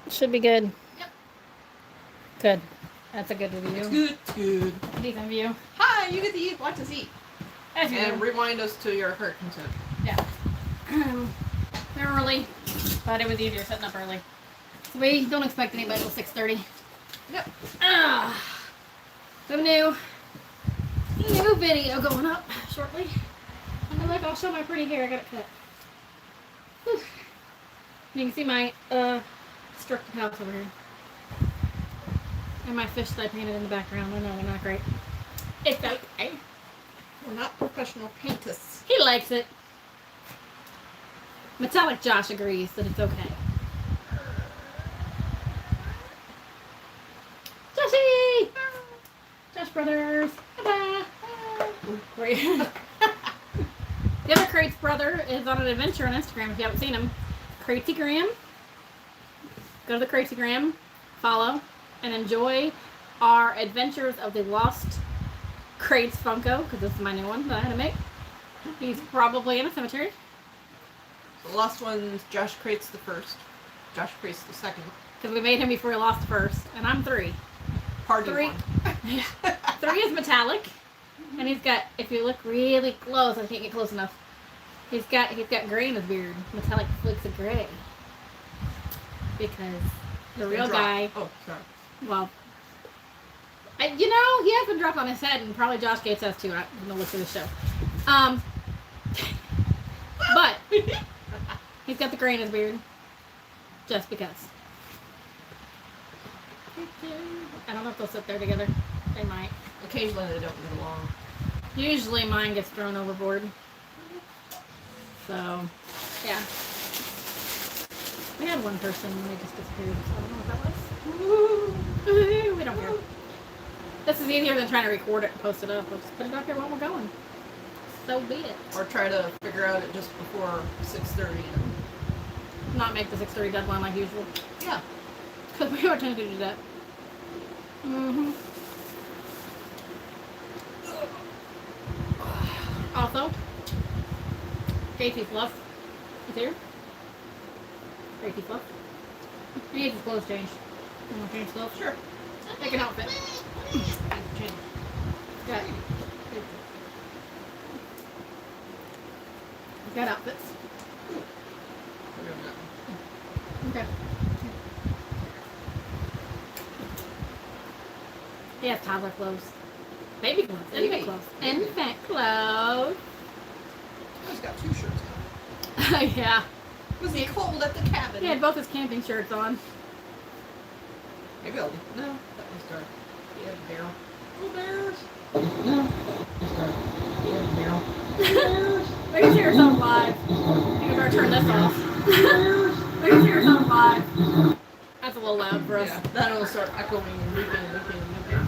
Should be good. Yep. Good. That's a good review. It's good. It's good. Decent view. Hi, you get to eat. Watch us eat. As you And do. rewind us to your heart content. Yeah. They're early, but it was easier setting up early. So we don't expect anybody till 6:30. Yep. So new video going up shortly. And look, I'll show my pretty hair. I got it cut. Whew. You can see my destructive house over here. And my fish that I painted in the background. I know they're not great. It's okay. We're not professional painters. He likes it. Metallic Josh agrees that it's okay. Joshy! Josh Brothers. Bye-bye. The other Crates brother is on an adventure on Instagram if you haven't seen him. Crategram. Go to the Crategram, follow, and enjoy our adventures of the Lost Crates Funko, because this is my new one that I had to make. He's probably in a cemetery. The last one's Josh Crates the first. Josh Crates the second. Because we made him before he lost first, and I'm 3. Party 3. one. 3 is metallic, and he's got, if you look really close, I can't get close enough, he's got gray in his beard, metallic flakes of gray. Because the real guy, Oh, sorry. well, he has been dropped on his head, and probably Josh Gates has too. I'm going to look through the show. But he's got the gray in his beard, just because. I don't know if they'll sit there together. They might. Occasionally they don't get along. Usually mine gets thrown overboard. So, yeah. We had one person and they just disappeared, so I don't know what that was. We don't care. This is easier than trying to record it and post it up. We'll just put it up here while we're going. So be it. Or try to figure out it just before 6:30. Not make the 6:30 deadline like usual. Yeah. Because we are trying to do that. Also, JT Fluff is here. JT Fluff. He needs his clothes changed. You want to change clothes? Sure. Take an outfit. Change. Got it. Got outfits. Okay. He has toddler clothes. Baby clothes. Infant clothes. Infant clothes. He's got 2 shirts on. Yeah. Was he cold at the cabin? He had both his camping shirts on. Maybe I'll... No, that was dark. He had a barrel. Oh, bears. No. He had a barrel. We can hear yourself live. You better turn this off. We can hear yourself live. That's a little loud for us. Yeah, then it'll start echoing and looping and looping and looping.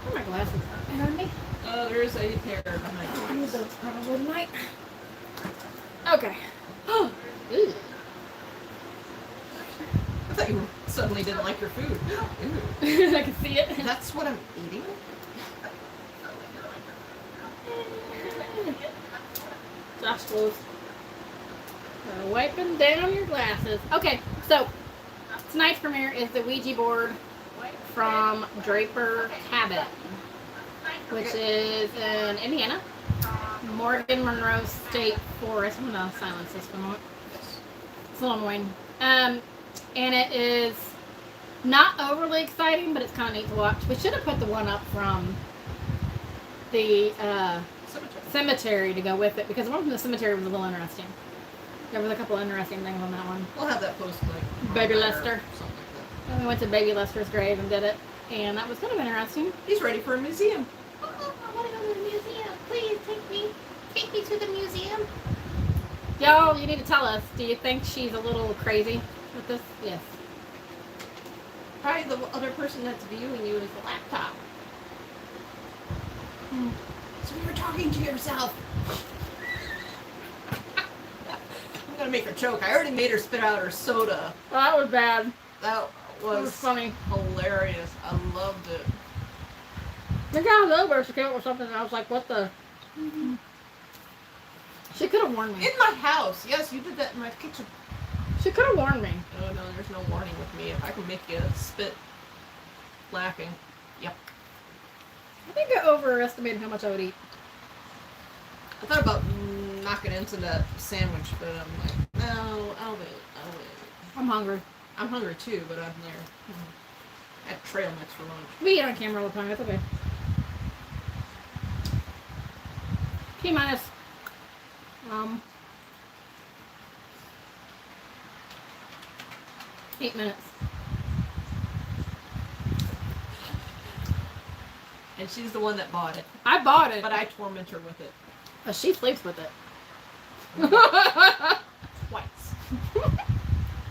Where are my glasses? Behind me? There's a pair behind I you. need those probably tonight. Okay. Oh. Ooh. I thought you suddenly didn't like your food. Ew. I can see it. That's what I'm eating? Josh clothes. Wiping down your glasses. Okay, so tonight's premiere is the Ouija board from Draper Cabin, which is in Indiana, Morgan Monroe State Forest. I'm gonna silence this for a moment. It's a little annoying. And it is not overly exciting, but it's kind of neat to watch. We should have put the one up from the cemetery to go with it, because the one from the cemetery was a little interesting. There was a couple interesting things on that one. We'll have that posted like Baby there or Lester. something like that. And we went to Baby Lester's grave and did it, and that was kind of interesting. He's ready for a museum. Oh, I want to go to the museum. Please take me. Take me to the museum. Y'all, you need to tell us. Do you think she's a little crazy with this? Yes. Probably the other person that's viewing you is the laptop. So you're talking to yourself. I'm gonna make her choke. I already made her spit out her soda. Well, that was bad. That That was was funny. hilarious. I loved think I was over. She came up with something, and I was like, what the? She could have warned me. In my house. Yes, you did that in my kitchen. She could have warned me. Oh, no, there's no warning with me. If I can make you spit laughing. Yep. I think I overestimated how much I would eat. I thought about knocking into that sandwich, but I'm like, no, I'll wait. I'm hungry. I'm hungry too, but I'm there. I had trail mix for lunch. We eat on camera all the time. That's okay. T minus 8 minutes. And she's the one that bought it. I bought it. But I torment her with it. She sleeps with it. Twice. And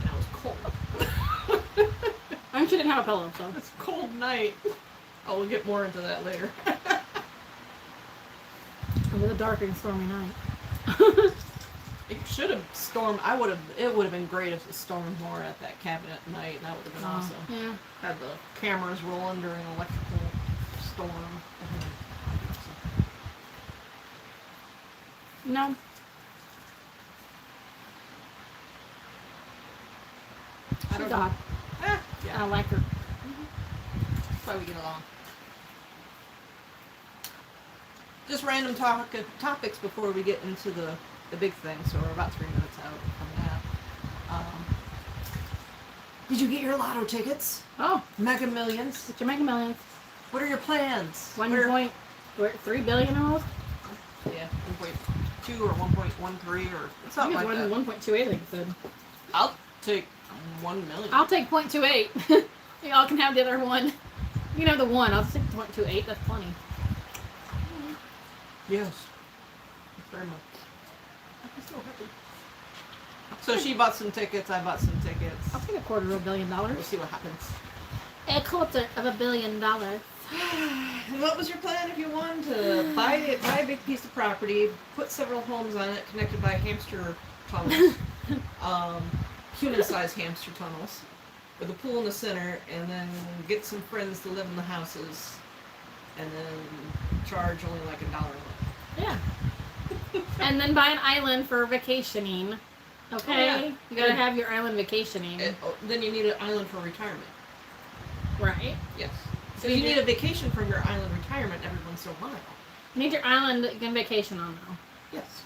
I was cold. I mean, she didn't have a pillow, so. It's a cold night. Oh, we'll get more into that later. It was a dark and stormy night. It should have stormed. It would have been great if it stormed more at that cabin at night, and that would have been awesome. Yeah. Had the cameras rolling during an electrical storm. No. She's odd. Yeah. I like her. That's why we get along. Just random topics before we get into the big thing. So we're about 3 minutes out from that. Did you get your lotto tickets? Oh. Mega Millions? Get your Mega Millions. What are your plans? 1.3 billion almost? Yeah, 1.2 or 1.13 or something like that. 1.28, I think it said. I'll take 1 million. I'll take 0.28. Y'all can have the other one. You can have the one. I'll take 0.28. That's plenty. Yes. Very much. I'm so happy. So she bought some tickets, I bought some tickets. I'll take $250 million. We'll see what happens. $250 million. And what was your plan if you won? To buy a big piece of property, put several homes on it connected by hamster tunnels, human-sized hamster tunnels, with a pool in the center, and then get some friends to live in the houses, and then charge only like $1 a month. Yeah. And then buy an island for vacationing. Okay? Oh, yeah. You gotta have your island vacationing. Then you need an island for retirement. Right? Yes. So you need a vacation from your island retirement every once in a while. You need your island that you can vacation on now. Yes.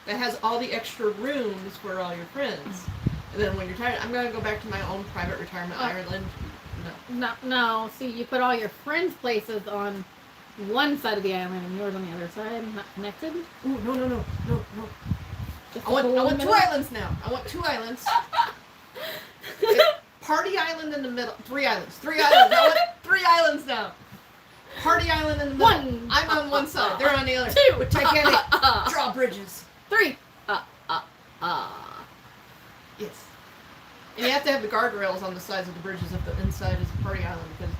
That has all the extra rooms for all your friends. And then when you're tired, I'm going to go back to my own private retirement island. No. See, you put all your friends' places on one side of the island and yours on the other side, not connected. Ooh, no. Just I want 2 islands now. I want 2 islands. Party island in the middle. 3 islands. 3 islands. I want 3 islands now. Party island in the middle. 1. I'm on one side. They're on the other. 2. With Titanic drawbridges. 3. Yes. And you have to have the guardrails on the sides of the bridges if the inside is a party island because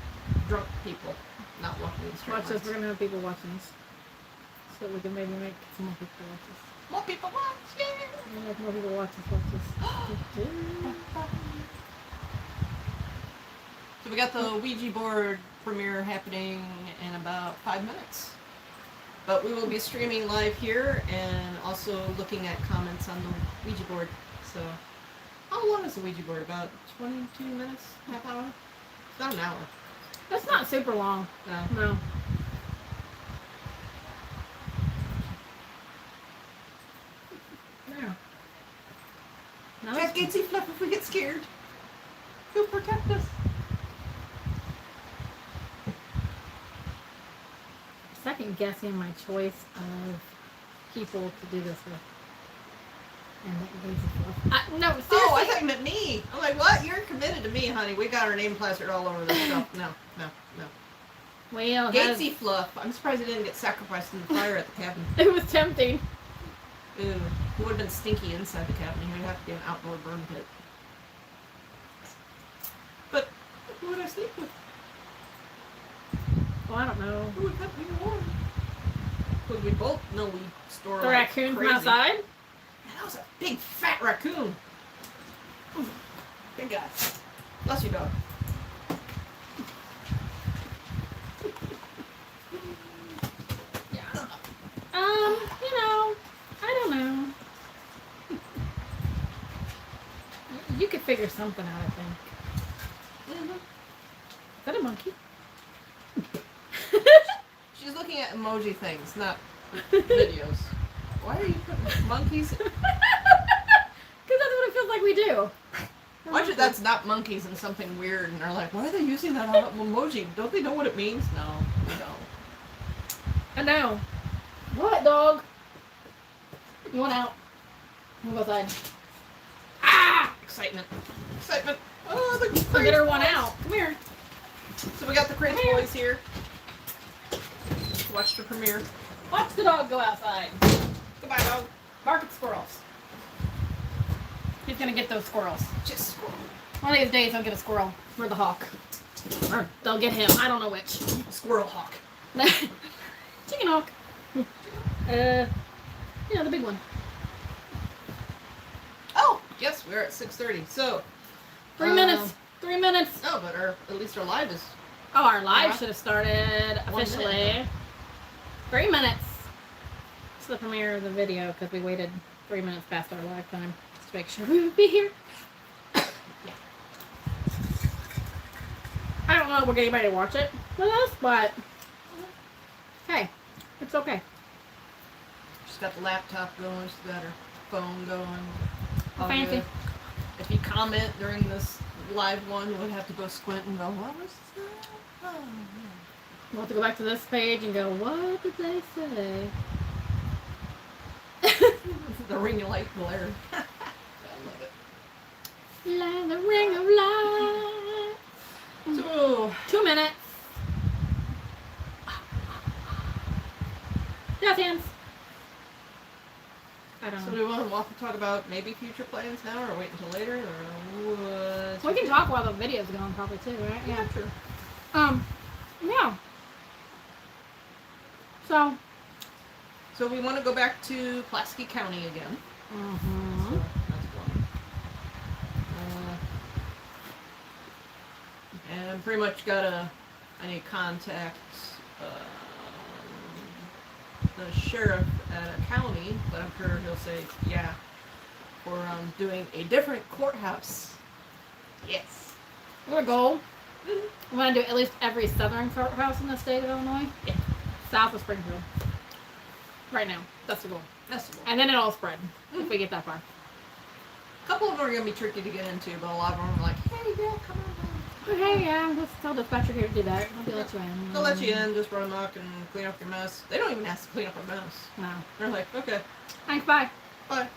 drunk people not walking in the street. Watch this. We're gonna have people watching this, so we can maybe make some more people watch this. More people watch. Yeah. We'll make more people watch this. So we got the Ouija board premiere happening in about 5 minutes. But we will be streaming live here and also looking at comments on the Ouija board. So, how long is the Ouija board? About 22 minutes? Half hour? It's not an hour. That's not super long. No. Jack Gatesy Fluff if we get scared. He'll protect us. Second guessing my choice of people to do this with. And no, seriously. Oh, I thought you meant me. I'm like, what? You're committed to me, honey. We got our name plastered all over this stuff. No. Well, Gatesy Fluff. I'm surprised he didn't get sacrificed in the fire at the cabin. It was tempting. Ooh, it would have been stinky inside the cabin. He would have to be an outdoor burn pit. But who would I sleep with? Well, I don't know. Who would have me warm? Because we both know we store the like raccoon crazy. from outside? Man, that was a big fat raccoon. Good guy. Bless you, dog. figure something out, I think. Mm-hmm. Is that a monkey? She's looking at emoji things, not videos. Why are you putting monkeys? Because that's what it feels like we do. Watch it, that's not monkeys and something weird, and they're like, why are they using that emoji? Don't they know what it means? No, we don't. I know. What, dog? You want out? We'll go outside. Ah! Excitement. Excitement. Oh, the We'll crazy get her one boys. out. Come here. So we got the crazy Come here. boys here. Watch the premiere. Watch the dog go outside. Goodbye, dog. Bark at squirrels. He's gonna get those squirrels. Just squirrel. One of these days he'll get a squirrel. Or the hawk. Or they'll get him. I don't know which. Squirrel hawk. Chicken hawk. The big one. Oh, yes, we're at 6:30. So 3 minutes. 3 minutes. No, but at least our live is. Oh, our live Yeah. should have started 1 officially. minute. 3 minutes. It's the premiere of the video because we waited 3 minutes past our live time just to make sure we would be here. Yeah. I don't know if we'll get anybody to watch it with us, but hey, it's okay. She's got the laptop going. She's got her phone going. All Fancy. good. If you comment during this live one, we'll have to go squint and go, what was that? Oh, yeah. We'll have to go back to this page and go, what did they say? The ring of light glare. I love it. Like the ring of light. So, 2 minutes. Jazz hands. I don't so know. do we want to talk about maybe future plans now, or wait until later, or what? We can talk while the video's going probably too, right? Yeah, sure. Yeah. So we want to go back to Pulaski County again. Mm-hmm. So that's one. And pretty much I need to contact the sheriff at a county, but I'm sure he'll say, yeah, for doing a different courthouse. Yes. What a goal. We want to do at least every southern courthouse in the state of Illinois. Yeah. South of Springfield. Right now. That's the goal. That's the one. And then it'll spread if we get that far. A couple of them are going to be tricky to get into, but a lot of them are like, hey, girl, come on down. Okay, yeah, let's tell the dispatcher here to do that. I'll let you in. They'll let you in, just run amok and clean up your mess. They don't even ask to clean up our mess. No. They're like, okay, Thanks, bye. bye.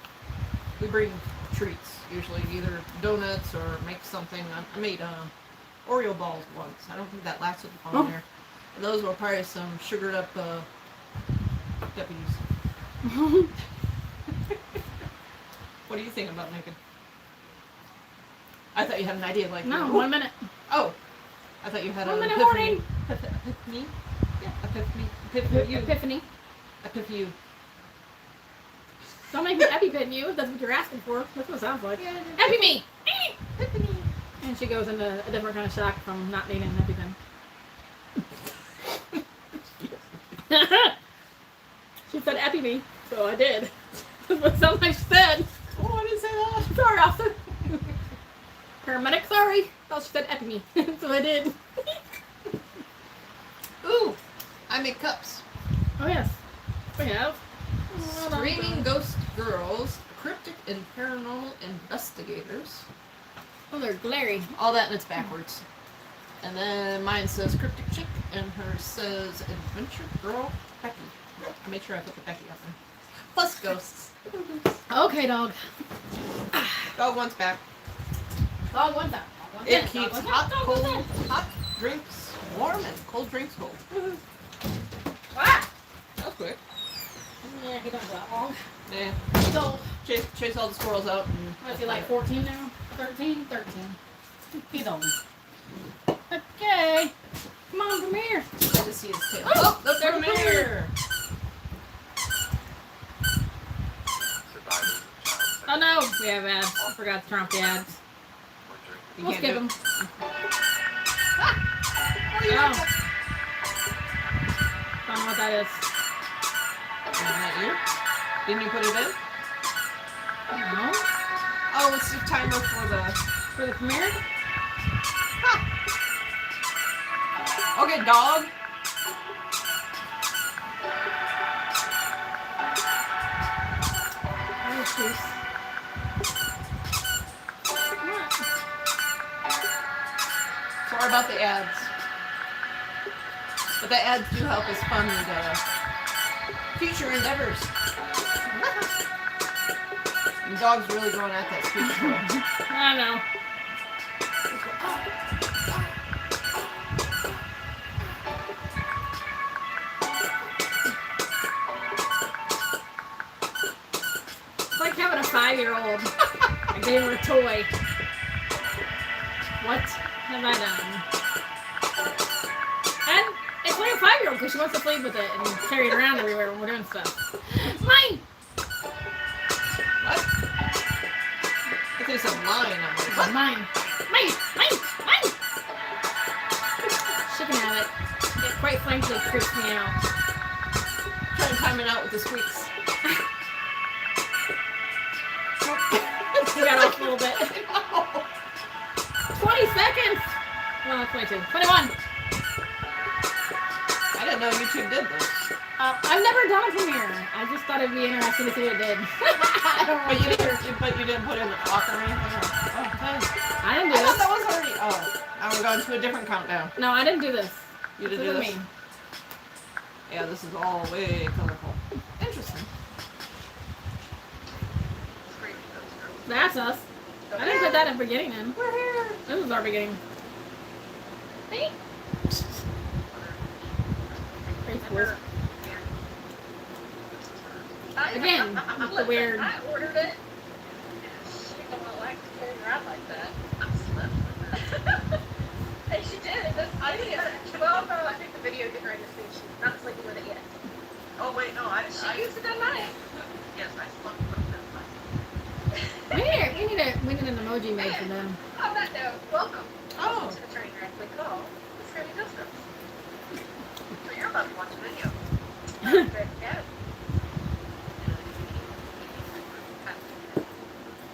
We bring treats, usually either donuts or make something. I made Oreo balls once. I don't think that lasted long there. And those were probably some sugared up deputies. What do you think about making? I thought you had an idea like No, 1 minute. Oh, I thought you had 1 an minute epiphany. warning. Epiphany? Yeah, epiphany. Epiphany. Epiphany. Epiphany. Don't make me EpiPen you if that's what you're asking for. That's what it sounds like. Yeah, Epi me! Epiphany. And she goes into a different kind of shock from not needing an EpiPen. She said Epi me, so I did. That's what somebody said. Oh, I didn't say that. Sorry, officer. Paramedic, sorry. Thought she said Epi me, so I did. Ooh, I make cups. Oh yes, we have. Screaming Ghost Girls, Cryptic and Paranormal Investigators. Oh, they're glary. All that and it's backwards. And then mine says Cryptic Chick and hers says Adventure Girl Becky. I made sure I put the Becky up there. Plus ghosts. Okay, dog. Dog wants back. Dog wants out. Dog wants It in. keeps Dog wants hot, out. Dog cold, wants in. hot drinks warm and cold drinks cold. Ah! That was quick. Yeah, he don't go that long. Yeah. So, Chase all the squirrels out. And what is he, like 14 now? 13? 13. He's old. Okay. Come on, come here. I just see his tail. Oh, the there's the premiere! Oh no, we have ads. I forgot to turn off the ads. You We'll can't skip do them. it. Oh. Don't know what that is. Isn't that you? Didn't you put it in? No. Oh, it's the timer for the for the premiere. Okay, dog. Orange juice. What? Sorry about the ads. But the ads do help us fund future endeavors. The dog's really going at that speech toy. I know. It's like having a 5-year-old. I gave her a toy. What have I done? And it's like a 5-year-old because she wants to play with it and carry it around everywhere when we're doing stuff. Mine! What? I think it's a line. I'm like, what? Mine! Mine! Mine! Mine! She can have it. It quite frankly creeps me out. Try and time it out with the squeaks. We got off a little bit. 20 seconds! Well, 22. 21. I didn't know YouTube did this. I've never done a premiere. I just thought it'd be interesting to see what it did. But you didn't put in the clock or anything? Oh, thanks. I didn't do I this. thought that was already. Oh, now we're going to a different countdown. No, I didn't do this. You didn't This do isn't this? me. Yeah, this is all way colorful. Interesting. That's us. I didn't put that in beginning in. We're here. This is our beginning. Hey. Great schools. Again, the weird. I ordered it. She don't like to carry around like that. I'm slept. And she did. I think it's 12. I think the video didn't register. She's not sleeping with it yet. Oh wait, no, I didn't. She used it that night. Yes, I slept with it that night. We need an emoji made for them. On that note, welcome Oh. to the train wreck we call the Screaming Distance. So you're about to watch a video. Good, yeah.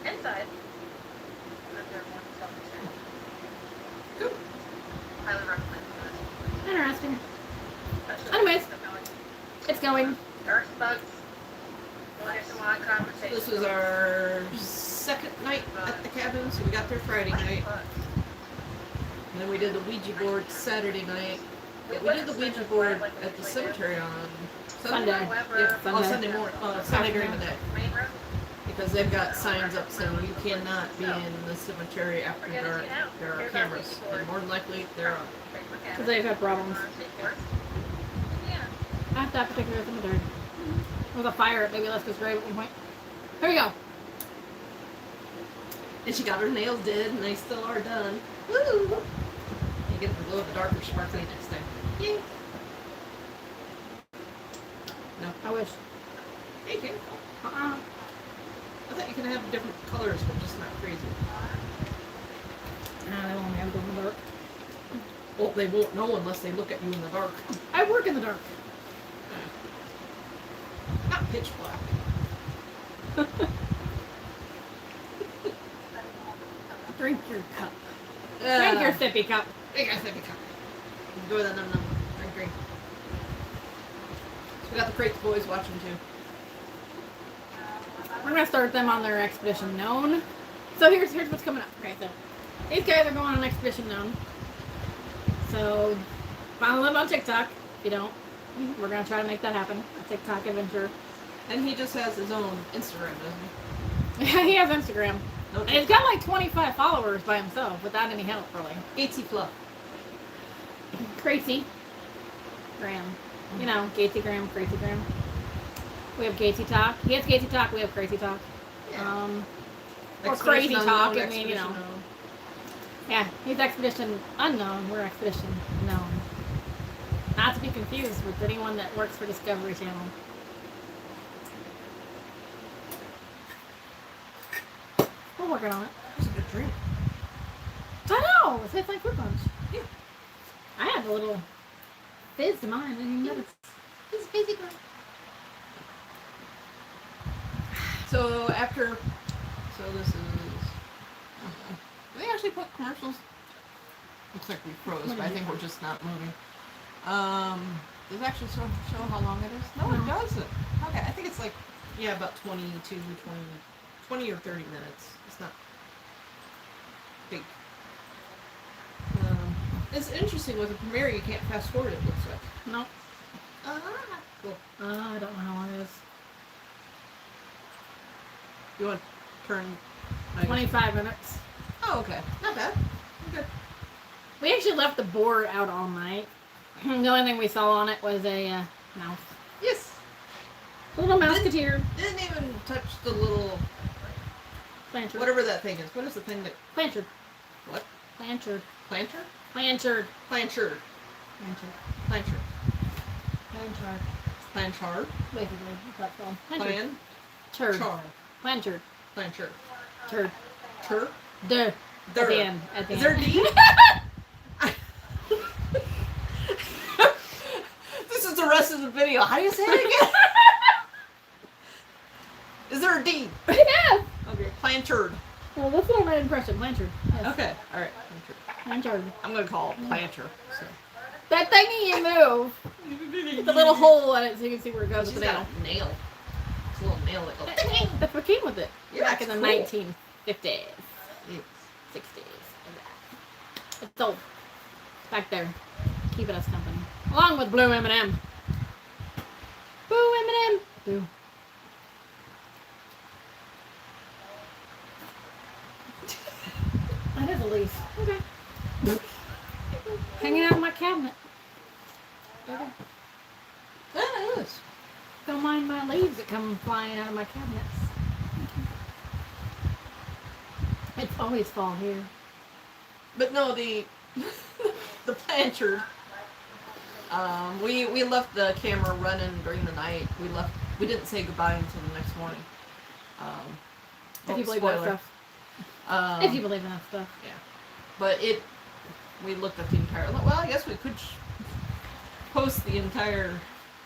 Inside. Cool. Highly recommend Interesting. it. Anyways. It's going. Dark bugs. We'll get some long conversation. This was our second night at the cabin, so we got there Friday night. And then we did the Ouija board Saturday night. Yeah, we did the Ouija board at the cemetery on Sunday. Sunday. Yeah, Sunday. Sunday morning. Sunday during the day. Main road. Because they've got signs up saying you cannot be in the cemetery after dark. There are cameras. And more than likely, they're on. Because they've had problems. Yeah. At that particular cemetery. There was a fire at Baby Lester's grave at one point. Here we go. And she got her nails did, and they still are done. Woo! You get the glow of the darker sparkly next time. Yay! No. I wish. Hey, can. Uh-uh. I thought you could have different colors, but just not crazy. Nah, they won't have to go in the dark. Well, they won't know unless they look at you in the dark. I work in the dark. Not pitch black. Drink your cup. Drink your sippy cup. Drink your sippy cup. Enjoy the num num. Drink. So we got the Crates boys watching too. We're gonna start them on their expedition known. So here's what's coming up. Okay, so these guys are going on an expedition known. So follow them on TikTok. If you don't, we're gonna try to make that happen. A TikTok adventure. And he just has his own Instagram, doesn't He has Instagram. he? No And he's got like 25 followers by himself without any help, really. Gatesy Fluff. Crazy Graham. You know, Gatesy Graham, Crazy Graham. We have Gatesy Talk. He has Gatesy Talk, we have Crazy Talk. Yeah. Or Expedition Crazy Talk, Unknown, I mean, you know. Expedition Unknown. Yeah, he's Expedition Unknown, we're Expedition Known. Not to be confused with anyone that works for Discovery Channel. We're working on it. That's a good drink. I know! It tastes like fruit punch. Yeah. I had a little fizz to mine. I didn't even notice. It's fizzy girl. So after, so this is, yeah, actually put commercials? Looks like we froze, but I think we're just not moving. Does it actually show how long it is? No, it doesn't. Okay, I think it's like, yeah, about 20 or 30 minutes. It's not big. It's interesting with a premiere, you can't fast forward it, looks like. No. Cool. I don't know how long it is. You want to turn... 25 minutes. Oh, okay. Not bad. Okay. We actually left the board out all night. The only thing we saw on it was a mouse. Yes. A little mouseketeer. Didn't even touch the little... Blanchard. Whatever that thing is. What is the thing that... Blanchard. What? Blanchard. Planter? Blanchard. Planchard. Blanchard. Planchard. Blanchard. Planchard. Basically, that's called. Blanchard. Plan. Turd. Char. Blanchard. Planchard. Turd. Tur. Duh. Dur. At the end. Is there a D? This is the rest of the video. How do you say it again? Is there a D? Yeah. Okay. Planchard. Well, that's what I made impression. Blanchard. Yes. Okay. All right. Blanchard. I'm gonna call it planter. So. That thingy you move. The little hole in it so you can see where it goes with She's the got nail. a nail. It's a little nail that goes. That's what came with it. Yeah, Back in that's the cool. 1950s. 60s. It's old. Back there. Keeping us company. Along with Blue M&M. Boo M&M. Boo. That is a leaf. Okay. Hanging out in my cabinet. Okay. Yeah, it is. Don't mind my leaves that come flying out of my cabinets. It's always fall here. But no, the planter. We left the camera running during the night. We didn't say goodbye until the next morning. If you believe that stuff. If you believe in that stuff. Yeah. But we looked at the entire. Well, I guess we could post the entire,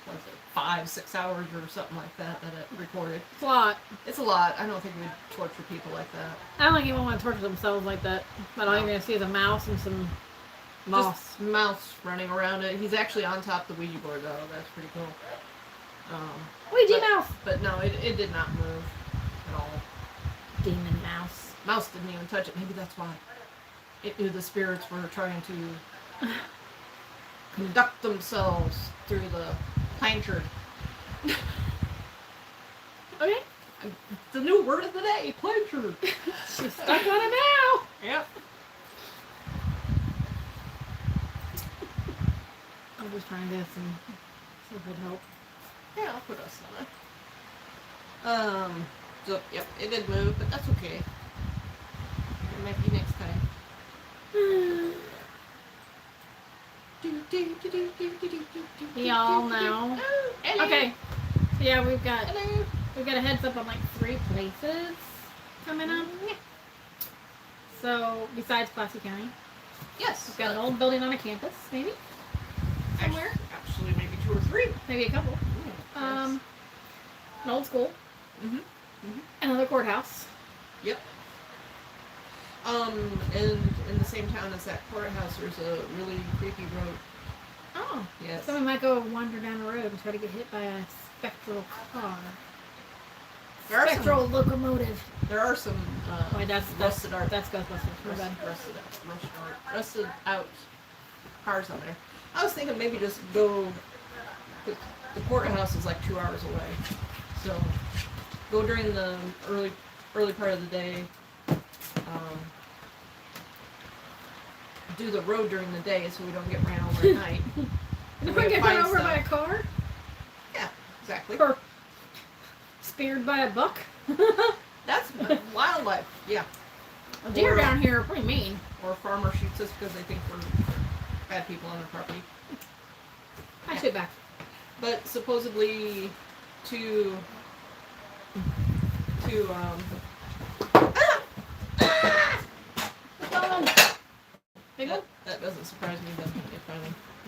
what was it, 5-6 hours or something like that it recorded. It's a lot. It's a lot. I don't think we'd torture people like that. I don't think anyone want to torture themselves like that. But all you're going to see is a mouse and some moss. Just mouse running around it. He's actually on top of the Ouija board though. That's pretty cool. Ouija mouse! But no, it did not move at all. Demon mouse. Mouse didn't even touch it. Maybe that's why. It knew the spirits were trying to conduct themselves through the planchard. Okay. The new word of the day, planchard. She's stuck on it now. Yep. I'm just trying this and see if it helps. Yeah, I'll put us on it. So, yep, it did move, but that's okay. Maybe next time. Y'all know. Hello. Okay. So yeah, we've got Hello. a heads up on like 3 places coming up. So besides Classy County, Yes. we've got an old building on a campus, maybe somewhere, Actually, maybe 2 or 3. maybe a couple. An old school, another courthouse. Yep. In the same town as that courthouse, there's a really creepy road. Oh, Yes. so we might go wander down the road and try to get hit by a spectral car. There are Spectral locomotive. There are some Wait, that's rusted out, Ghostbusters. My bad. rusted out cars on there. I was thinking maybe just go. The courthouse is like 2 hours away, so go during the early part of the day. Do the road during the day so we don't get ran over at night. Did we get run over by a car? Yeah, exactly. Or speared by a buck? That's wildlife. Yeah. Deer Or- down here are pretty mean. Or a farmer shoots us because they think we're bad people on their property. I shoot back. But supposedly to Big one? that doesn't surprise me that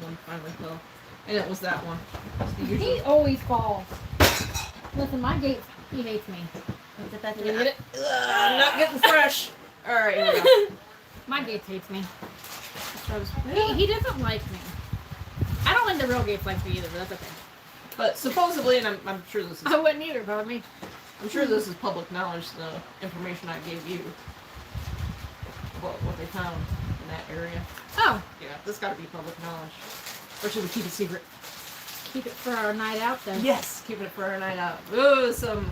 one finally fell. And it was that one. It's the He usual. always falls. Listen, my gate, he hates me. Did you get it? I'm not getting fresh. Alright, here we go. My Gates hates me. He doesn't like me. I don't think the real Gates likes me either, but that's okay. But supposedly, and I'm sure this is I wouldn't either, but me. I'm sure this is public knowledge, the information I gave you. What they found in that area. Oh. Yeah, this got to be public knowledge. Or should we keep it secret? Keep it for our night out then. Yes, keeping it for our night out. Ooh, some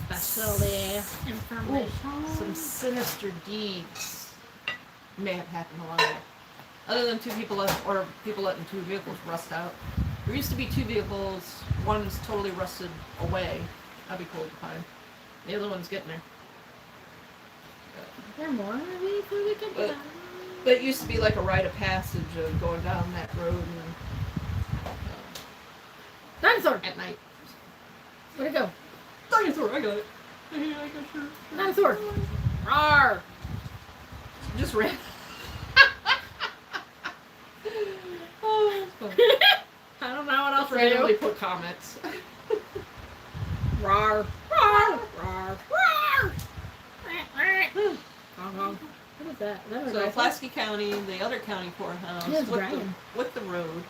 Specialty information. some sinister deeds may have happened along the way. Other than people letting two vehicles rust out. There used to be two vehicles. One's totally rusted away. That'd be cool to find. The other one's getting there. There are more vehicles we can But it used to be like a rite of passage of going down that road and Dinosaur! at night. Where'd it go? Dinosaur, I got it. Dinosaur! Roar! Just ran. Oh, that's funny. I don't know what else to Randomly do. put comments. Roar! Roar! Roar! Roar! What is that? Is that a So rifle? Pulaski County, the other county courthouse, Yeah, it's with bragging. the road.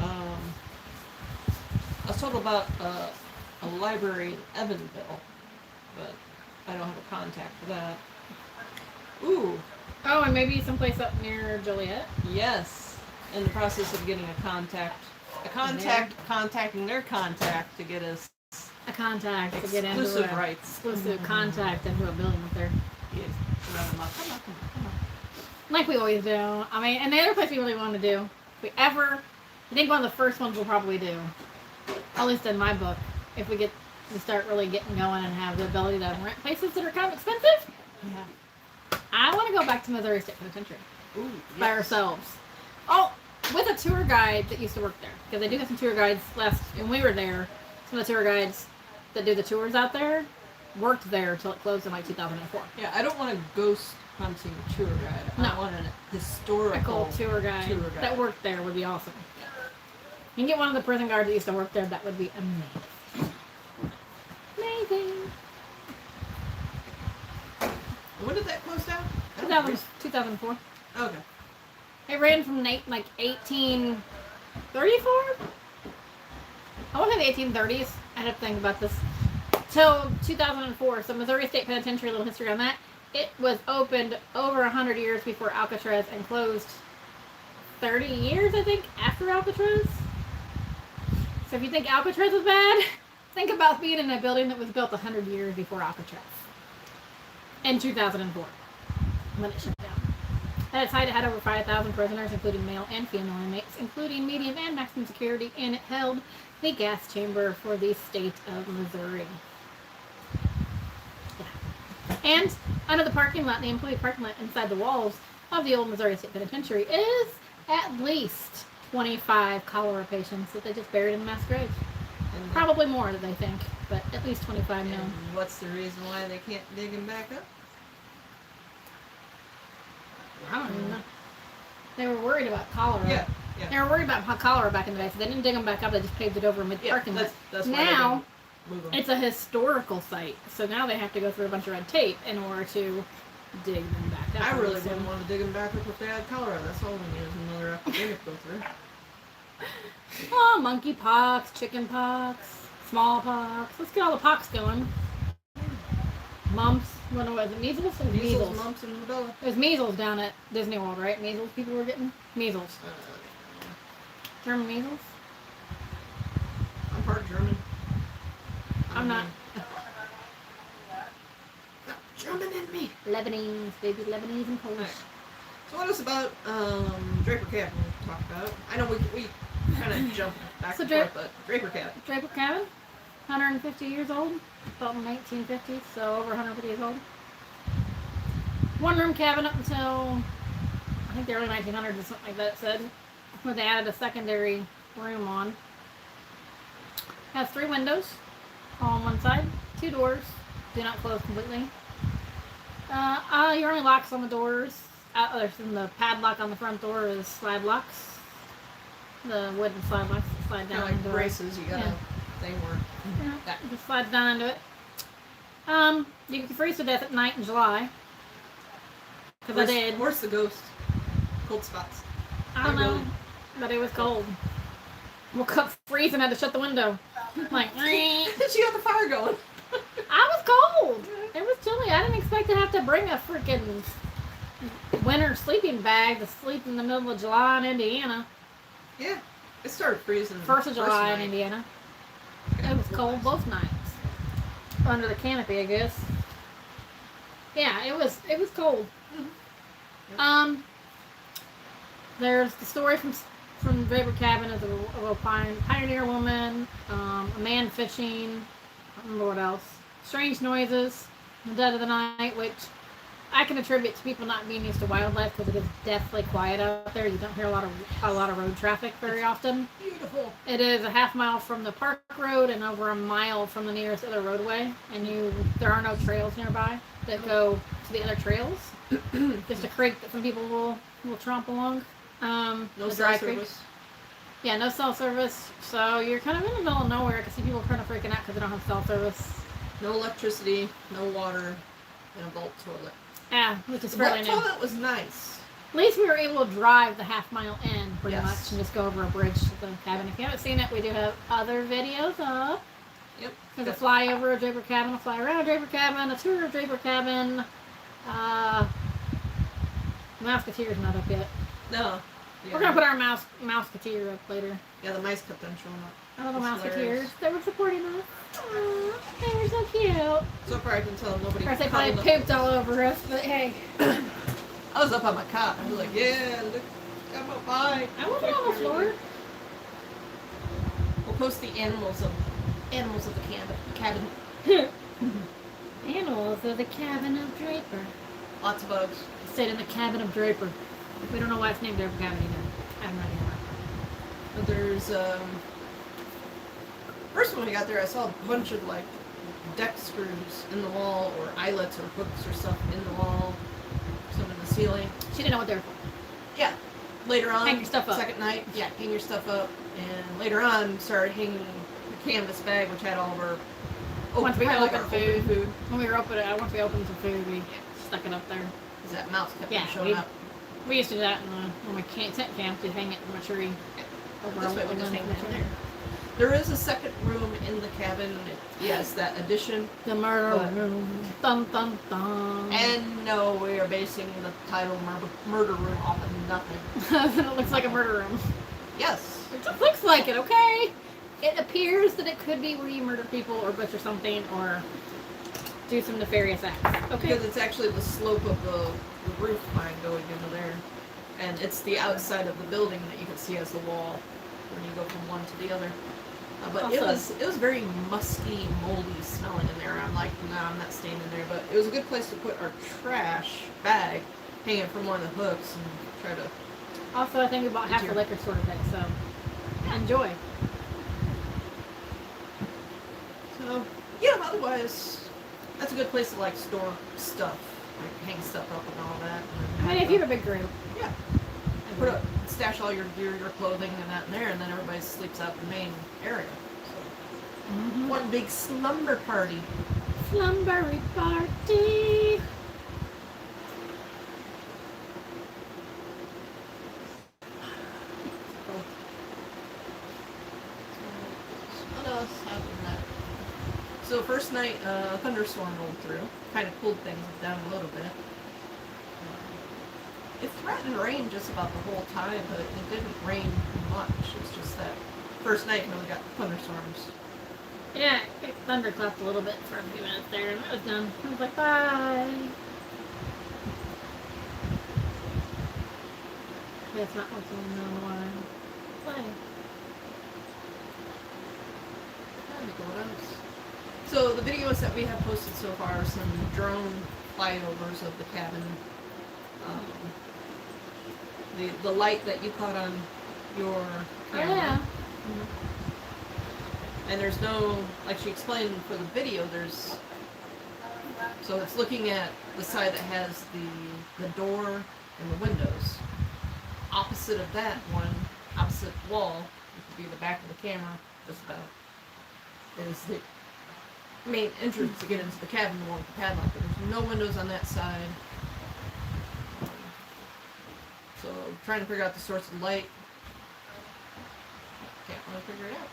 I was told about a library in Evansville, but I don't have a contact for that. Ooh, Oh, and maybe someplace up near Joliet. yes. In the process of getting a contact contacting their contact to get us A contact to get into exclusive a rights. exclusive contact into a building up there. Yes. Come on. Like we always do. I mean, and the other place we really want to do, if we ever, I think one of the first ones we'll probably do, at least in my book, if we get to start really getting going and have the ability to rent places that are kind of expensive, Yeah. I want to go back to Missouri State Penitentiary Ooh, by yes. ourselves. Oh, with a tour guide that used to work there. Because they do have some tour guides when we were there. Some of the tour guides that do the tours out there worked there until it closed in like 2004. Yeah, I don't want a ghost hunting tour guide. No. I want a A historical cool tour guide that worked there would be awesome. You can get one of the prison guards that used to work there. That would be amazing. Amazing. When did that close down? 2004. Okay. It ran from like 1834. I want to say the 1830s. I had to think about this. Till 2004. So Missouri State Penitentiary, a little history on that. It was opened over 100 years before Alcatraz and closed 30 years, I think, after Alcatraz. So if you think Alcatraz was bad, think about being in a building that was built 100 years before Alcatraz. In 2004, when it shut down. At its height, it had over 5,000 prisoners, including male and female inmates, including medium and maximum security, and it held the gas chamber for the state of Missouri. Yeah. And under the parking lot, the employee parking lot inside the walls of the old Missouri State Penitentiary is at least 25 cholera patients that they just buried in mass graves. And Probably more, they think, but at least 25 now. And what's the reason why they can't dig him back up? I don't even know. They were worried about cholera. Yeah. They were worried about cholera back in the day, so they didn't dig them back up. They just paved it over mid parking lot. That's why Now they didn't move 'em. it's a historical site, so now they have to go through a bunch of red tape in order to dig them back up. I really So- wouldn't want to dig them back up if they had cholera. That's all we need is another epidemic to go through. Oh, monkeypox, chickenpox, smallpox. Let's get all the pox going. Mumps. What was it? Measles? It was Measles, mumps, and rubella. It was measles down at Disney World, right? Measles people were getting? Measles. German measles? I'm part German. I'm not. German in me. Lebanese, baby, Lebanese and Polish. Right. So what is about Draper Cabin we talked about? I know we kind of jumped back So and forth, but Draper Cabin. Draper Cabin, 150 years old, built in the 1950s, so over 150 years old. One room cabin up until, I think the early 1900s or something like that it said, where they added a secondary room on. Has 3 windows, all on one side, 2 doors, do not close completely. Your only locks on the doors, other than the padlock on the front door, is slide locks. The wooden slide locks that slide Kind down of like into it. braces, you got Yeah. a thing where Yeah, that. it just slides down into it. You can freeze to death at night in July. Because I did. Where's the ghost? Cold spots. I don't know. Really? But it was cold. Woke up freezing, had to shut the window. Like, She got the fire going. I was cold. It was chilly. I didn't expect to have to bring a freaking winter sleeping bag to sleep in the middle of July in Indiana. Yeah. It started freezing. 1st of July in night. Indiana. It was cold both nights. Under the canopy, I guess. Yeah, it was cold. Mm-hmm. There's the story from Draper Cabin of a pioneer woman, a man fishing, I don't remember what else. Strange noises, in the dead of the night, which I can attribute to people not being used to wildlife because it is deathly quiet out there. You don't hear a lot of road traffic very often. Beautiful. It is a half mile from the park road and over a mile from the nearest other roadway, and there are no trails nearby that go to the other trails. Just a creek that some people will tromp along. No the cell dry creek. service. Yeah, no cell service. So you're kind of in the middle of nowhere. I can see people kind of freaking out because they don't have cell service. No electricity, no water, and a vault toilet. Yeah, which is The fairly vault new. toilet was nice. At least we were able to drive the half mile in pretty Yes. much and just go over a bridge to the cabin. If you haven't seen it, we do have other videos up. Yep. There's a flyover of Draper Cabin, a fly around Draper Cabin, a tour of Draper Cabin. Mouseketeer's not up yet. No. Yeah. We're gonna put our Mouseketeer up later. Yeah, the mice kept on showing up. Oh, the That's Mouseketeers. hilarious. They were supporting us. Aww, they were so cute. So far I can tell nobody. Of course, they cuddled probably up. pooped all over us, but hey. I was up on my cot. I was like, yeah, look, I'm up high. I wasn't on the floor. We'll post the animals of the cabin. Animals of the cabin of Draper. Lots of bugs. Stayed in the cabin of Draper. We don't know why it's named Draper Cabin either. I have no idea why. But there's first when we got there, I saw a bunch of like deck screws in the wall, or eyelets, or hooks, or stuff in the wall, some in the ceiling. She didn't know what they were for. Yeah. Later on, Hang your stuff up. second night, yeah, hang your stuff up, and later on started hanging the canvas bag, which had all of our Once we kinda opened our open food. When we were open, once we opened some food, we stuck it up there. Because that mouse kept Yeah, on showing up. we used to do that when we tent camped. We'd hang it from a tree. Over This way we just hang it in there. There is a second room in the cabin. Yes, that addition. The murder But- room. Dun dun dun. And no, we are basing the title Murder Room off of nothing. It looks like a murder room. Yes. It just looks like it, okay? It appears that it could be where you murder people or butcher something or do some nefarious acts. Okay. Because it's actually the slope of the roof line going into there. And it's the outside of the building that you can see as the wall when you go from one to the other. But it was very musky, moldy smelling in there. I'm like, no, I'm not staying in there. But it was a good place to put our trash bag, hanging from one of the hooks, and try to. Also, I think we bought half the liquor store today, so enjoy. So yeah, otherwise, that's a good place to like store stuff, like hang stuff up and all that. I mean, if you have a big group. Yeah. Stash all your gear, your clothing, and that in there, and then everybody sleeps out the main area. So, one big slumber party. Slumbery party. What else happened that? So first night, a thunderstorm rolled through, kind of cooled things down a little bit. It threatened rain just about the whole time, but it didn't rain much. It's just that first night when we got thunderstorms. Yeah, it thunderclapped a little bit for a few minutes there, and it was done. I was like, bye. That's not what's going on the line. Play. So the videos that we have posted so far are some drone flyovers of the cabin. The light that you caught on your camera. Oh, yeah. And there's no, like she explained for the video, so it's looking at the side that has the door and the windows. Opposite of that one, opposite wall, which would be the back of the camera, just about, is the main entrance to get into the cabin, the one with the padlock. But there's no windows on that side. So trying to figure out the source of light. Can't really figure it out.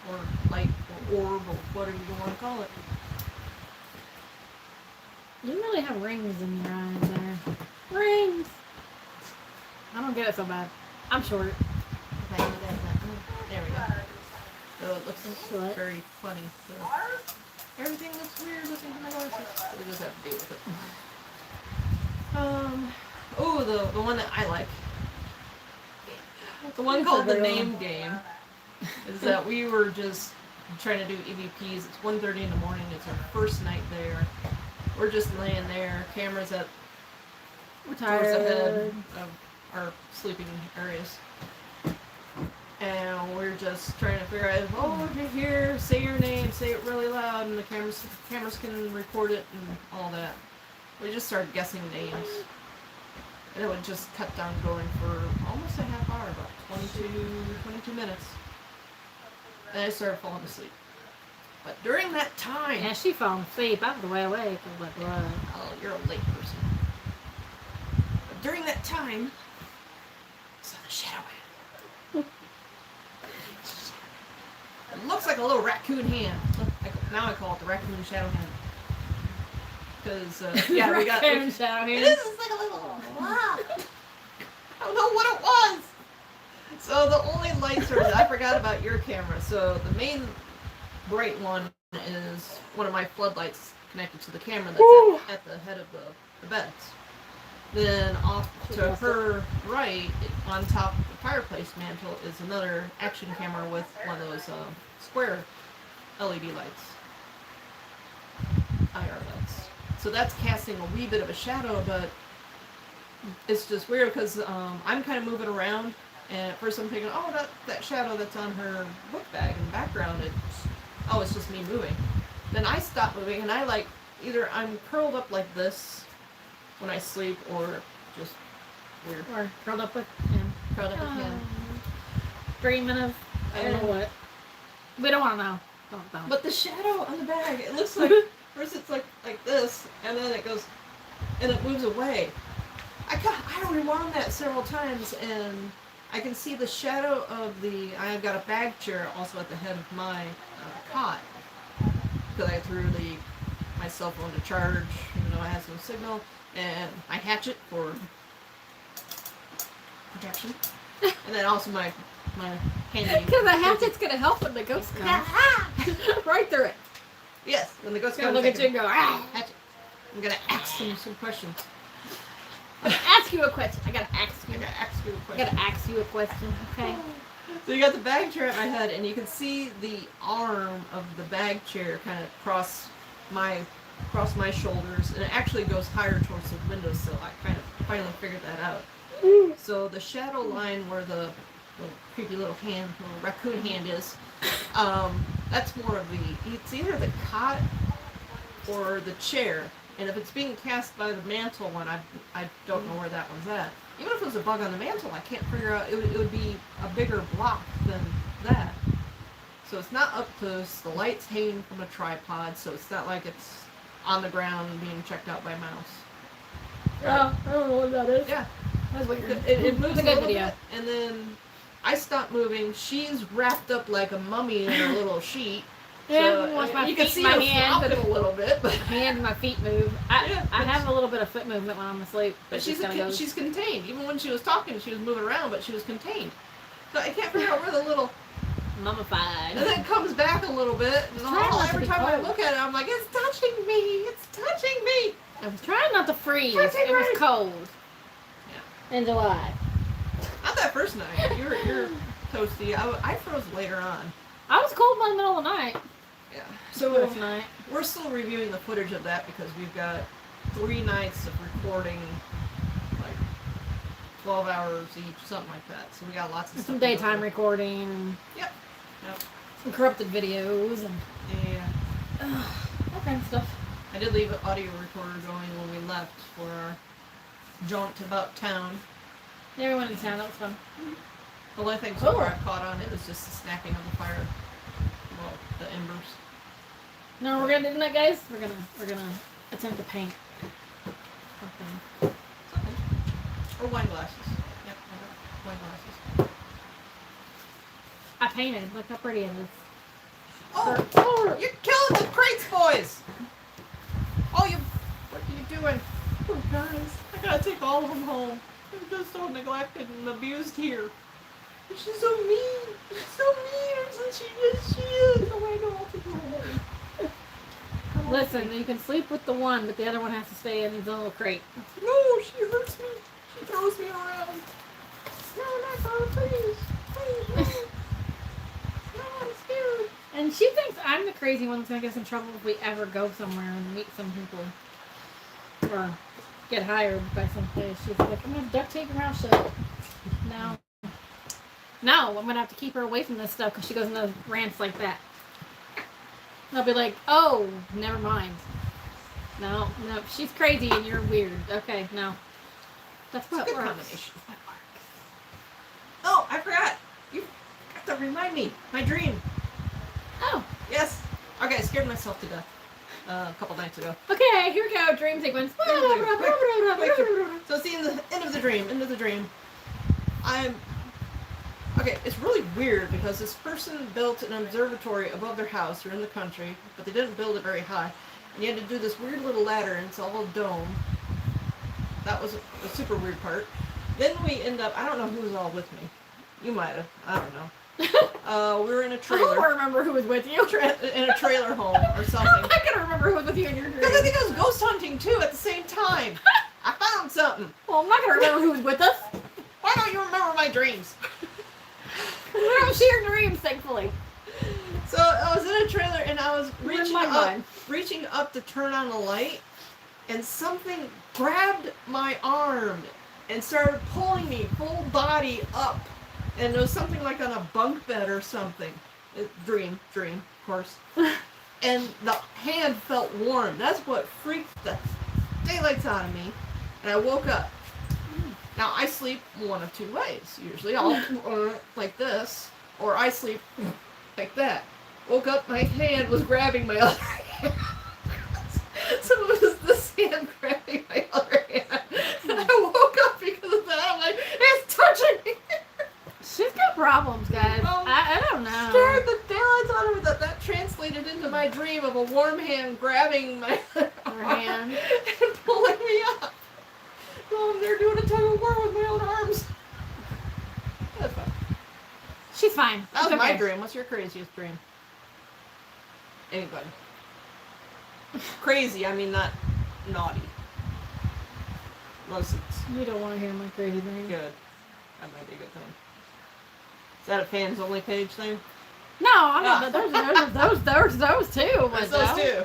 Or light, or orb, or whatever you want to call it. You really have rings in your eyes there. Rings! I don't get it so bad. I'm short. Okay, there we go. So it looks What? very funny. So everything looks weird looking to my glasses. We just have to deal with it. Oh, the one that I like. The one called the name game is that we were just trying to do EVPs. It's 1:30 in the morning. It's our first night there. We're just laying there. Cameras at We're towards the head tired. of our sleeping areas. And we're just trying to figure out, oh, if you're here, say your name, say it really loud, and the cameras can record it and all that. We just started guessing names. And it would just cut down going for almost a half hour, about 22 minutes. And I started falling asleep. But during that time... Yeah, she fell asleep. I was way awake. I was like, what? Oh, you're a late person. But during that time, I saw the shadow hand. It looks like a little raccoon hand. Now I call it the raccoon shadow hand. Because, yeah, we got... Raccoon shadow hand. It is like a little... Wow. I don't know what it was. So the only light source, I forgot about your camera. So the main bright one is one of my floodlights connected to the camera that's at the head of the beds. Then off to her right, on top of the fireplace mantle, is another action camera with one of those square LED lights. IR lights. So that's casting a wee bit of a shadow, but it's just weird because I'm kind of moving around, and at first I'm thinking, oh, that shadow that's on her book bag in the background, it's just me moving. Then I stop moving, and either I'm curled up like this when I sleep, or just weird. Or curled up with him. Curled up with him. Dreaming of, I don't know what. We don't want to know. Don't. But the shadow on the bag, it looks like, first it's like this, and then it goes, and it moves away. I rewound that several times, and I can see the shadow of I've got a bag chair also at the head of my cot, because I threw my cell phone to charge, even though I had some signal, and my hatchet for protection, and then also my handy. Because the hatchet's going to help when the ghost comes. Right through it. Yes, when the ghost It's going comes. to look at you and go, ah! Hatchet. I'm gonna ask them some questions. I'm going to ask you a question. I got to ask you. I gotta ask you a I question. got to ask you a question, okay? So you got the bag chair at my head, and you can see the arm of the bag chair kind of cross my shoulders, and it actually goes higher towards the windowsill. I kind of finally figured that out. So the shadow line where the little creepy little raccoon hand is, that's more of it's either the cot or the chair. And if it's being cast by the mantle one, I don't know where that one's at. Even if it was a bug on the mantle, I can't figure out, it would be a bigger block than that. So it's not up close, the light's hanging from a tripod, so it's not like it's on the ground being checked out by mouse. Oh, I don't know what that is. Yeah. That's weird. It moves It's a a good little video. bit, and then I stop moving, she's wrapped up like a mummy in her little sheet. Yeah, So, watch my you feet, can see my her hands, flopping a little bit, but... my hand and my feet move. Yeah, I have a little bit of foot movement when I'm asleep. But she's kind of goes. she's contained. Even when she was talking, she was moving around, but she was contained. So I can't figure out where the little... Mummified. And then it comes back a little bit, and trying not to every be time I cold. look at it, I'm like, it's touching me! It's touching me! I was trying not to freeze. Touching It was me. cold. Yeah. In July. Not that first night. You're toasty. I froze later on. I was cold by the middle of the night. Yeah. So So first night. we're still reviewing the footage of that because we've got 3 nights of recording, like 12 hours each, something like that. So we got lots of stuff. Some to go daytime through. recording. Yep. Some corrupted videos and Yeah. all kinds of stuff. I did leave an audio recorder going when we left for our jaunt about town. Yeah, we went into town. That was fun. The only thing so far I've caught on it is just the snapping of the fire. Well, the embers. No, we're gonna do tonight, guys. We're gonna attempt to paint. Okay. Something. Or wine glasses. my glasses. I painted. Look how pretty it is. Oh, you're killing the crates, boys. Oh, what are you doing? Oh, guys, I gotta take all of them home. They're just so neglected and abused here. And she's so mean. She's so mean. And she is. Oh, I know what to do. Listen, you can sleep with the one, but the other one has to stay in the little crate. No, she hurts me. She throws me around. No, not her, please. Please, no. No, I'm scared. And she thinks I'm the crazy one that's going to get us in trouble if we ever go somewhere and meet some people. Or get hired by some place. She's like, I'm going to duct tape your mouth shut. No, I'm going to have to keep her away from this stuff because she goes into rants like that. They'll be like, oh, never mind. No, she's crazy and you're weird. Okay, no. That's what It's a good works. combination. Oh, I forgot. You got to remind me. My dream. Oh, Yes. Okay, I scared myself to death a couple nights ago. okay, here we go. Dream sequence. So it's the end of the dream. Okay, it's really weird because this person built an observatory above their house. They're in the country, but they didn't build it very high. And you had to do this weird little ladder, and it's all dome. That was a super weird part. Then we end up, I don't know who was all with me. You might have. I don't know. We were in a I trailer. don't remember who was with you. In a trailer home or something. I can remember who was with you in your dream. Because I think I was ghost hunting too at the same time. I found something. Well, I'm not going to remember who was with us. Why don't you remember my dreams? We don't share dreams, thankfully. So I was in a trailer and I was You're in my mind. reaching up to turn on the light, and something grabbed my arm and started pulling me full body up. And it was something like on a bunk bed or something. Dream, of course. And the hand felt warm. That's what freaked the daylights out of me. And I woke up. Now, I sleep one of two ways. Usually I'll like this, or I sleep like that. Woke up, my hand was grabbing my other hand. So it was this hand grabbing my other hand. And I woke up because of that. I'm like, it's touching me. She's got problems, guys. Oh, I don't know. Scared the daylights out of me. That translated into my dream of a warm hand grabbing my hand and pulling me up. So I'm there doing a tug of war with my own arms. That's fine. She's fine. That was It's my okay. dream. What's your craziest dream? Anybody? Crazy, I mean not naughty. Unless it's You don't want to hear my crazy dream. good. That might be a good thing. Is that a fans only page thing? No, I'm not. There's those too. There's those too.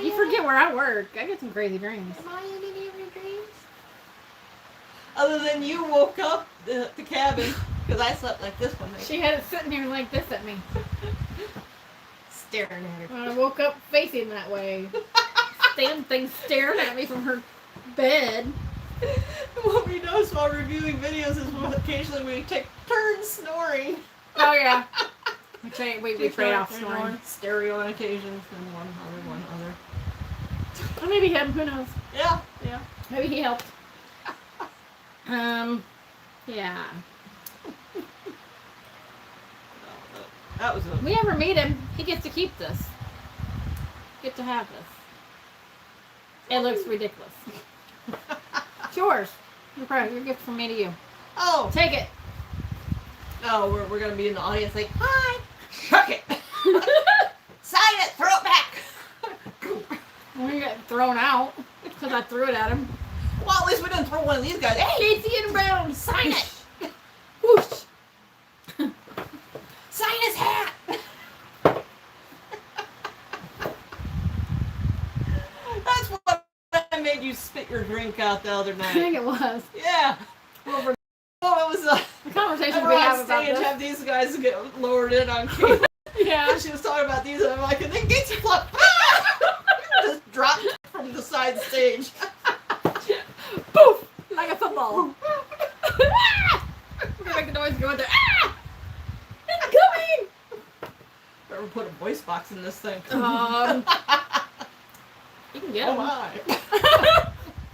You forget where I work. I get some crazy dreams. Am I in any of your dreams? Other than you woke up the cabin, because I slept like this one night. She had it sitting here like this at me. Staring at her. I woke up facing that way. Damn thing staring at me from her bed. What we notice while reviewing videos is occasionally we take turns snoring. Oh yeah. We trade off snoring. One stereo on occasion, and one other. Or maybe him. Who knows? Yeah. Maybe he helped. Yeah. That was If we ever meet him, he gets to keep this. Get to have this. It looks ridiculous. It's yours. Your gift from me to you. Oh. Take it. Oh, we're gonna be in the audience like, hi. Chuck it. Sign it. Throw it back. We got thrown out because I threw it at him. Well, at least we didn't throw one of these guys. Hey, Casey and Brown, sign it. whoosh. Sign his hat. That's what I made you spit your drink out the other I night. think it was. Yeah. Well, Oh, it was the conversation we're we on have about stage, this. have these guys get lowered in on camera. Yeah. And she was talking about these, and I'm like, and then Gates flop just dropped from the side stage. Poof! Like a football. We're gonna make the noise and go in there. Ah! It's coming! Better put a voice box in this thing. You can get Oh them. my.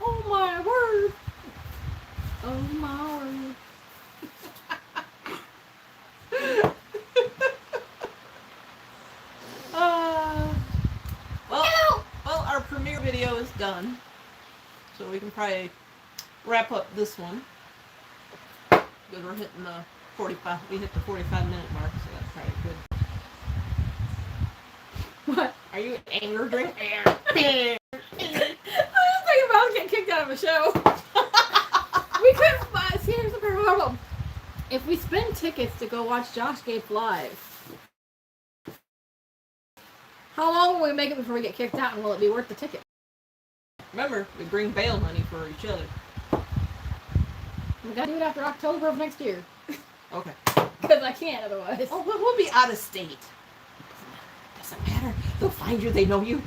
Oh my word. Oh my word. done. So we can probably wrap up this one. Because we're hitting the 45, we hit the 45-minute mark, so that's probably good. What? Are you an anger drink? I was thinking about getting kicked out of a show. We couldn't buy. See, here's the problem. If we spend tickets to go watch Josh Gates live, how long will we make it before we get kicked out, and will it be worth the ticket? Remember, we bring bail money for each other. We gotta do it after October of next year. Okay. Because I can't otherwise. Oh, we'll be out of state. Doesn't matter. They'll find you. They know you.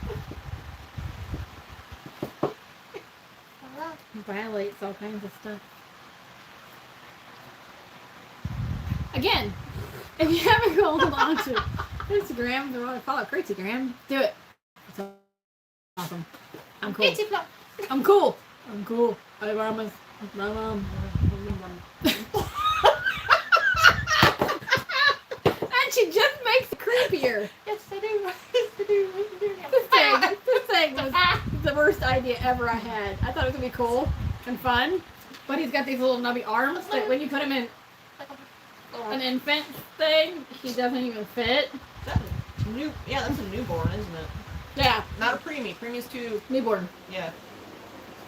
Violates all kinds of stuff. Again, if you haven't gone on to Instagram, or what I call it, Crazygram, do it. It's awesome. I'm cool. I'm cool. I'm cool. I promise. And she just makes it creepier. Yes, I do. Yes, I do. This thing was the worst idea ever I had. I thought it was gonna be cool and fun, but he's got these little nubby arms that when you put him in an infant thing, he doesn't even fit. That's a newborn, isn't it? Yeah, Not a preemie. Preemie's too. newborn. Yeah.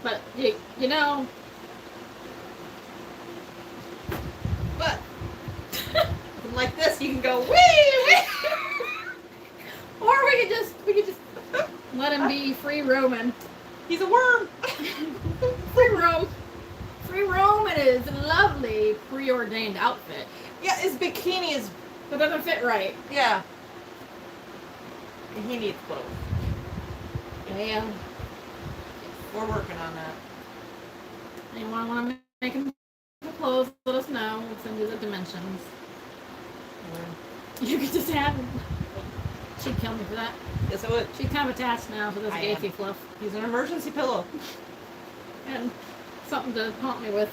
But you know, But like this, you can go wee. or we could just let him be free roaming. He's a worm. Free roam. Free roam in his lovely preordained outfit. Yeah, his bikini is. That doesn't fit right. Yeah. He needs both. Yeah. We're working on that. Anyone want to make him clothes? Let us know. We'll send you the dimensions. You could just have him. She'd kill me for that. Yes, I would. She's kind of attached now to this I Gacy am. fluff. He's an emergency pillow. And something to haunt me with.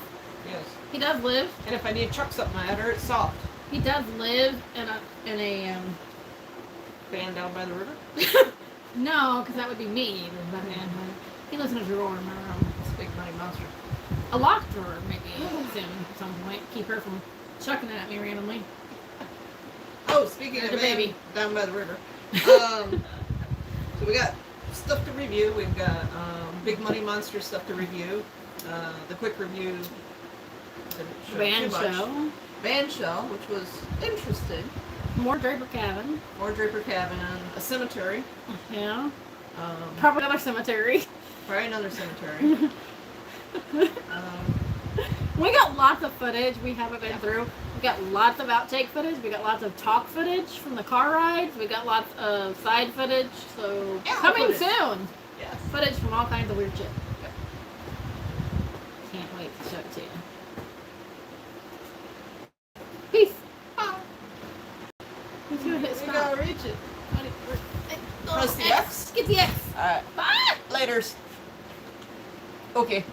Yes. He does live. And if I need to chuck something at her, it's soft. He does live in a Fan down by the river. no, because that would be me. He lives in a drawer in my room. It's a big money monster. A locked drawer, maybe soon at some point. Keep her from chucking it at me randomly. Oh, speaking There's of a baby. down by the river. So we got stuff to review. We've got big money monster stuff to review. The quick review. Band show. Band show, which was interesting. More Draper Cabin. More Draper Cabin. A cemetery. Yeah. Probably another cemetery. Probably another cemetery. We got lots of footage we haven't been through. We got lots of outtake footage. We got lots of talk footage from the car rides. We got lots of side footage. So Yeah, coming footage. soon. Yes. Footage from all kinds of weird shit. Yep. Can't wait to show it to you. Peace. Bye. He's gonna hit We stop. gotta reach it. Press the X. Get the X. Alright. Bye. Laters. Okay.